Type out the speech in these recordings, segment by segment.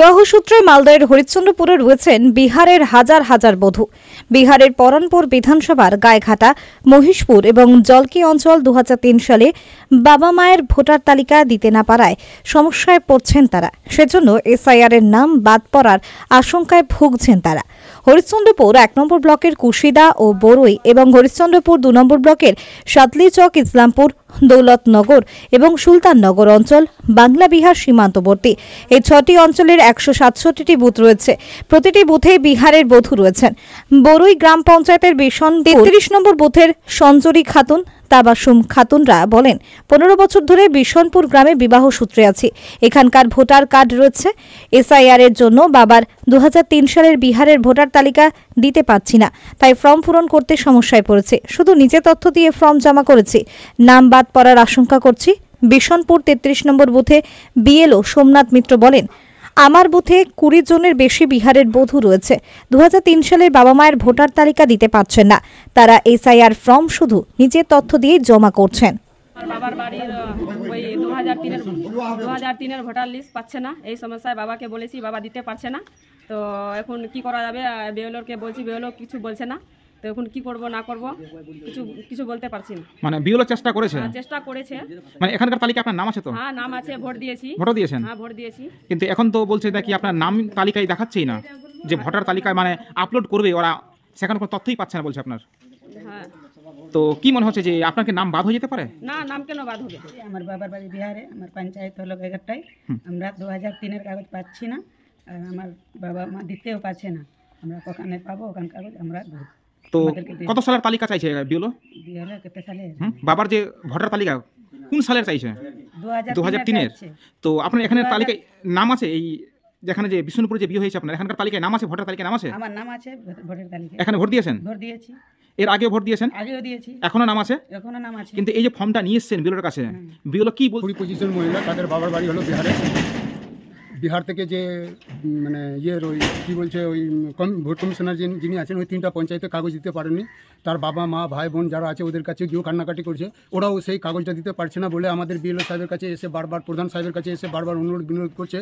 বিবাহসূত্রে মালদহের হরিশ্চন্দ্রপুরে রয়েছেন বিহারের হাজার হাজার বধূ। বিহারের পরানপুর বিধানসভার গায়েঘাটা, মহিষপুর এবং জলকি অঞ্চল 2003 সালে বাবা মায়ের ভোটার তালিকা দিতে না পারায় সমস্যায় পড়ছেন তারা। সেজন্য এসআইআর এর নাম বাদ পড়ার আশঙ্কায় ভুগছেন তারা। হরিশ্চন্দ্রপুর 1 নম্বর ব্লকের কুশিদা ও বড়ুই এবং হরিশ্চন্দ্রপুর 2 নম্বর ব্লকের সাতলিচক, ইসলামপুর, দৌলতনগর এবং সুলতাননগর অঞ্চল বাংলা বিহার সীমান্তবর্তী। এই 6টি অঞ্চলের 167টি বুথ রয়েছে। প্রতিটি বুথে বিহারের বধূ রয়েছেন। বড়ুই গ্রাম পঞ্চায়েতের বিশন 33 নম্বর বুথের সঞ্জরি খাতুন, তাবাসুম খাতুনরা বলেন, 15 বছর ধরে বিশনপুর গ্রামে বিবাহ সূত্রে আছি। এখানকার ভোটার কার্ড রয়েছে। এসআইআর এর জন্য বাবার 2003 সালের বিহারের ভোটার তালিকা দিতে পারছি না, তাই ফর্ম পূরণ করতে সমস্যায় পড়েছে। শুধু নিজে তথ্য দিয়ে ফর্ম জমা করেছি, নাম বাদ পড়ার আশঙ্কা করছি। বিশনপুর 33 নম্বর বুথে বিএলও সোমনাথ মিত্র বলেন, আমার বুথে 20 জনের বেশি বিহারের বধূ রয়েছে। 2003 সালের বাবা মায়ের ভোটার তালিকা দিতে পারছেন না। তারা এসআইআর ফর্ম শুধু নিজের তথ্য দিয়ে জমা করছেন। বাবার বাড়ির ওই 2003-এর ভোটার লিস্ট পাচ্ছে না। এই সমস্যায় বাবাকে বলেছি, বাবা দিতে পারছে না। তো এখন কি করা যাবে? বিএলওকে বলছি, বিএলও কিছু বলছে না। তো এখন কি করব না করব কিছু বলতে পারছি না। মানে বিএলও চেষ্টা করেছে? চেষ্টা করেছে। মানে এখানকার তালিকা আপনার নাম আছে তো? হ্যাঁ, নাম আছে, ভোট দিয়েছি। ভোট দিয়েছেন? হ্যাঁ, ভোট দিয়েছি। কিন্তু এখন তো বলছে নাকি আপনার নাম তালিকায় দেখাচ্ছেই না, যে ভোটার তালিকায় মানে আপলোড করবে ওরা, সেখানে কোনো তথ্যই পাচ্ছে না বলছে আপনার। হ্যাঁ। তো কি মনে হচ্ছে যে আপনার কি নাম বাদ হয়ে যেতে পারে? না, নাম কেন বাদ হবে? আমার বাবার বাড়ি বিহারে, আমার পঞ্চায়েত হলো গায়েঘাটায়। আমরা 2003-এর কাগজ পাচ্ছি না, আর আমার বাবা মা দিতেও পারছে না। আমরা ওখানে পাবো ওখান কাগজ? আমরা তো কত সালের তালিকা চাইছে বিএলও? বিহারে কত সালে? বাবার যে ভোটার তালিকা কোন সালের চাইছে? 2003-এর। তো আপনার এখানে তালিকায় নাম আছে? এই যেখানে যে বিষ্ণুপুরে যে বিয়ে হয়েছে আপনার, এখানকার তালিকায় নাম আছে, ভোটার তালিকায় নাম আছে? আমার নাম আছে ভোটার তালিকায়। এখানে ভোট দিয়েছেন? ভোট দিয়েছি। এর আগেও ভোট দিয়েছেন? আগেও দিয়েছি। এখনো নাম আছে? এখনো নাম আছে। কিন্তু এই যে ফর্মটা নিয়ে এসেছেন বিএলওর কাছে, বিএলও কি বলছে? 25 জন মহিলা, তাদের বাবার বাড়ি হলো বিহারে। বিহার থেকে যে মানে ইয়ের ওই কী বলছে ওই ভোট কমিশনার যিনি আছেন, ওই 3টা পঞ্চায়েতে কাগজ দিতে পারেননি। তার বাবা মা ভাই বোন যারা আছে ওদের কাছে গিয়েও কান্নাকাটি করছে, ওরাও সেই কাগজটা দিতে পারছে না বলে আমাদের বিএলও সাহেবের কাছে এসে বারবার, প্রধান সাহেবের কাছে এসে বারবার অনুরোধ বিনোদ করছে।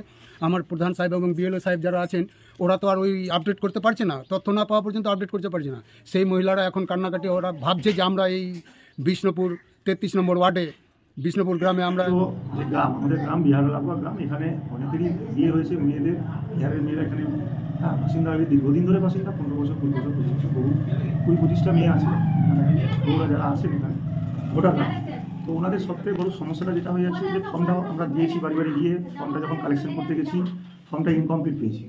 আমার প্রধান সাহেব এবং বিএলও সাহেব যারা আছেন ওরা তো আর ওই আপডেট করতে পারছে না, তথ্য না পাওয়া পর্যন্ত আপডেট করতে পারছে না। সেই মহিলারা এখন কান্নাকাটি, ওরা ভাবছে যে আমরা এই বিষ্ণুপুর 33 নম্বর ওয়ার্ডে বিষ্ণুপুর গ্রামে আমরা গ্রাম, আমাদের গ্রাম বিহার লাগোয়া গ্রাম। এখানে অনেকেরই বিয়ে হয়েছে, মেয়েদের, বিহারের মেয়েরা এখানে বাসিন্দা হবে, দীর্ঘদিন ধরে বাসিন্দা, 15 বছর 20 বছর 25 বছর, বহু 20-25টা মেয়ে আছে ওরা যারা আছেন এখানে ভোটাররা। তো ওনাদের সবথেকে বড় সমস্যাটা যেটা হয়ে যাচ্ছে যে ফর্মটাও আমরা দিয়েছি, বাড়ি বাড়ি গিয়ে ফর্মটা যখন কালেকশন করতে গেছি, ফর্মটা ইনকমপ্লিট পেয়েছি।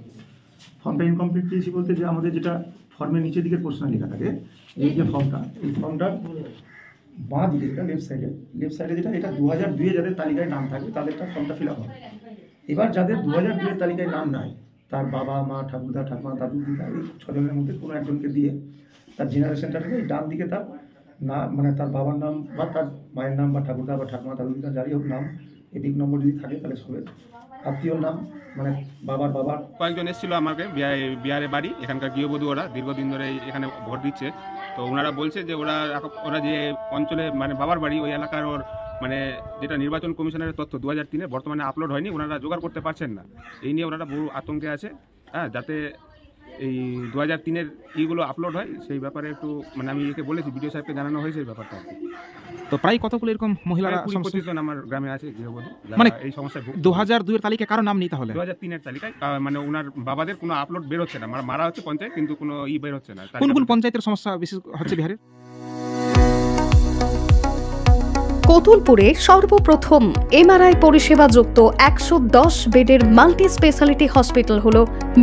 ফর্মটা ইনকমপ্লিট পেয়েছি বলতে যে আমাদের যেটা ফর্মের নিচের দিকে প্রশ্ন লেখা থাকে, এই যে ফর্মটা, এই ফর্মটা বাঁ দিকে, এটা লেফট সাইডে যেটা, এটা 2002-এ যাদের তালিকায় নাম থাকবে তাদেরটা ফর্মটা ফিল আপ হবে। এবার যাদের 2002-এর তালিকায় নাম নাই, তার বাবা মা ঠাকুরদা ঠাকুমা দাদু দিদা, এই 6 জনের মধ্যে কোনো একজনকে দিয়ে তার জেনারেশনটা থেকে ডান দিকে তার না, মানে তার বাবার নাম বা তার মায়ের নাম বা ঠাকুরদা বা ঠাকুমা দাদু দিদা যারই হোক নাম, এপিক নম্বর যদি থাকে তাহলে সবে আত্মীয়র নাম, মানে বাবার কয়েকজন এসেছিল আমাকে বিহারে বাড়ি, এখানকার গৃহবধূ, ওরা দীর্ঘদিন ধরে এখানে ভোট দিচ্ছে। তো ওনারা বলছে যে ওরা যে অঞ্চলে মানে বাবার বাড়ি, ওই এলাকার ওর মানে যেটা নির্বাচন কমিশনের তথ্য 2003-এ বর্তমানে আপলোড হয়নি, ওনারা জোগাড় করতে পারছেন না। এই নিয়ে ওনারা বহু আতঙ্কে আছে। হ্যাঁ, যাতে এই 2003-এর ইগুলো আপলোড হয় সেই ব্যাপারে একটু মানে আমি একে বলেছি, বিডিও সাহেবকে জানানো হয়েছে এই ব্যাপারটা। তো প্রায় কতগুলো এরকম মহিলারা 25 জন আমার গ্রামে আছে গৃহবধূ, মানে এই সমস্যায় 2002-এর তালিকায় কারো নাম নেই তাহলে? 2003-এর তালিকায় মানে ওনার বাবাদের কোনো আপলোড বের হচ্ছে না, মানে মারা হচ্ছে পঞ্চায়েত কিন্তু কোনো বের হচ্ছে না। কোন কোন পঞ্চায়েতের সমস্যা বেশি হচ্ছে বিহারের? কতুলপুরে সর্বপ্রথম এমআরআই পরিষেবা যুক্ত 110 বেডের মাল্টি স্পেশালিটি হসপিটাল হল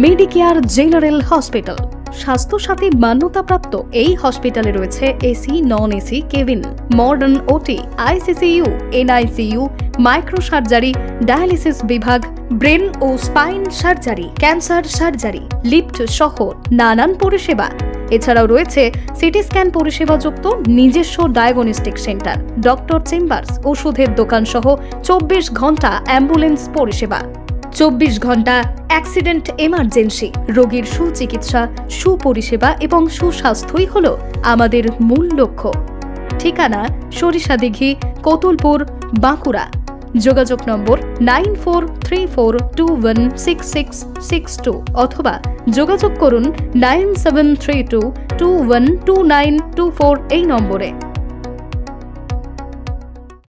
মেডিকেয়ার জেনারেল হসপিটাল। স্বাস্থ্যসাথী মান্যতাপ্রাপ্ত এই হসপিটালে রয়েছে AC, non AC cabin, modern OT, ICCU, NICU, micro surgery, dialysis বিভাগ, ব্রেন ও spine surgery, cancer surgery, lift সহ নানান পরিষেবা। এছাড়াও রয়েছে সিটি স্ক্যান পরিষেবা যুক্ত নিজস্ব ডায়াগনস্টিক সেন্টার, ডক্টর চেম্বার্স, ওষুধের দোকান সহ 24 ঘন্টা অ্যাম্বুলেন্স পরিষেবা। 24 ঘন্টা অ্যাক্সিডেন্ট এমার্জেন্সি, রোগীর সুচিকিৎসা, সুপরিষেবা এবং সুস্বাস্থ্যই হল আমাদের মূল লক্ষ্য। ঠিকানা সরিষাদিঘি, কতুলপুর, বাঁকুড়া। যোগাযোগ নম্বর 9434216662 অথবা যোগাযোগ করুন 9732212924 এই নম্বরে।